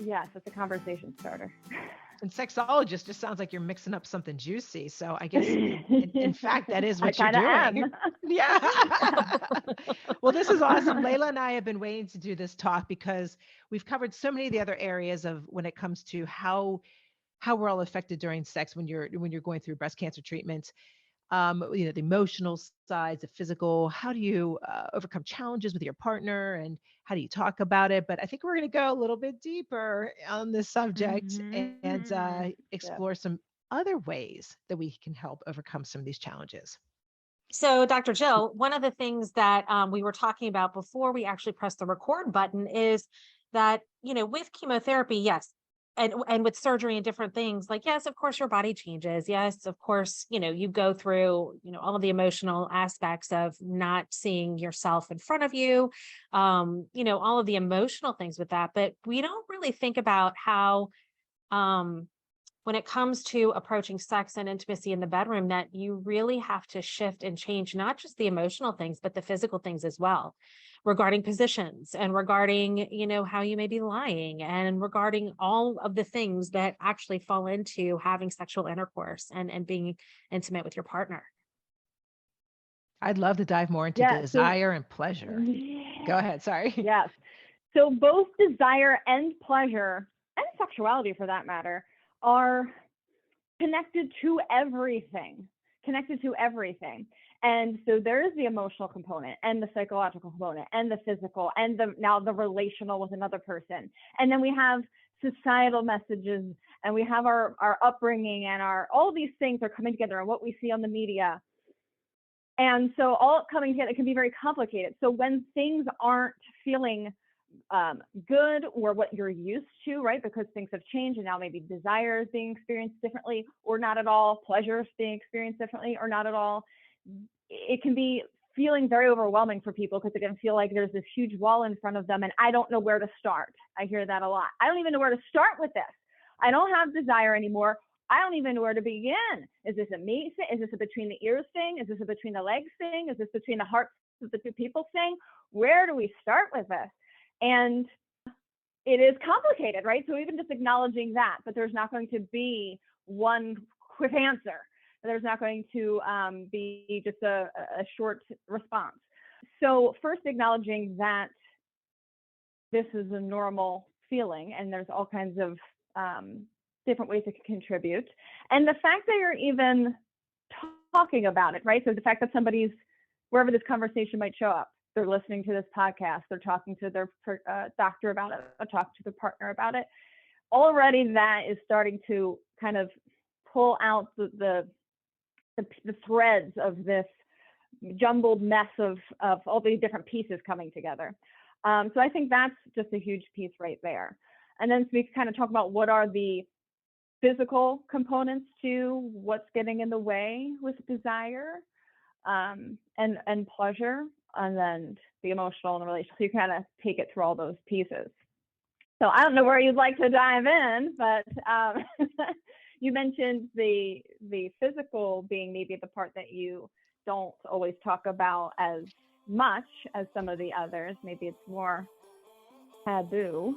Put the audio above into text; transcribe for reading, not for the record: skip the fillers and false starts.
Yes, it's a conversation starter. And sexologist just sounds like you're mixing up something juicy. So I guess in fact, that is I what you're kind of doing. am. Yeah. Well, this is awesome. Layla and I have been waiting to do this talk because we've covered so many of the other areas of when it comes to how we're all affected during sex when you're going through breast cancer treatment. The emotional sides, the physical. How do you overcome challenges with your partner, and how do you talk about it? But I think we're going to go a little bit deeper on this subject and Yes. explore some other ways that we can help overcome some of these challenges. So, Dr. Jill, one of the things that we were talking about before we actually pressed the record button is that, with chemotherapy, yes, and with surgery and different things, like, yes, of course, your body changes. Yes, of course, you go through, all of the emotional aspects of not seeing yourself in front of you, all of the emotional things with that. But we don't really think about how, when it comes to approaching sex and intimacy in the bedroom, that you really have to shift and change not just the emotional things, but the physical things as well, regarding positions and regarding, how you may be lying and regarding all of the things that actually fall into having sexual intercourse and being intimate with your partner. I'd love to dive more into desire and pleasure. Go ahead. Sorry. Yes. So both desire and pleasure, and sexuality for that matter, are connected to everything. And so there is the emotional component and the psychological component and the physical and now the relational with another person. And then we have societal messages and we have our upbringing and all these things are coming together and what we see on the media. And so all coming together, it can be very complicated. So when things aren't feeling good or what you're used to, right? Because things have changed and now maybe desire is being experienced differently or not at all, pleasure is being experienced differently or not at all. It can be feeling very overwhelming for people because it can feel like there's this huge wall in front of them and I don't know where to start. I hear that a lot. I don't even know where to start with this. I don't have desire anymore. I don't even know where to begin. Is this a me thing? Is this a between the ears thing? Is this a between the legs thing? Is this between the hearts of the two people thing? Where do we start with this? And it is complicated, right? So even just acknowledging that, but there's not going to be one quick answer. There's not going to be just a short response. So first acknowledging that this is a normal feeling and there's all kinds of different ways it can contribute. And the fact that you're even talking about it, right? So the fact that somebody's, wherever this conversation might show up, they're listening to this podcast, they're talking to their doctor about it, or talking to their partner about it. Already that is starting to kind of pull out the threads of this jumbled mess of all these different pieces coming together. So I think that's just a huge piece right there. And then so we kind of talk about what are the physical components to what's getting in the way with desire and pleasure, and then the emotional and the relational. So you kind of take it through all those pieces. So I don't know where you'd like to dive in, but you mentioned the physical being maybe the part that you don't always talk about as much as some of the others. Maybe it's more taboo.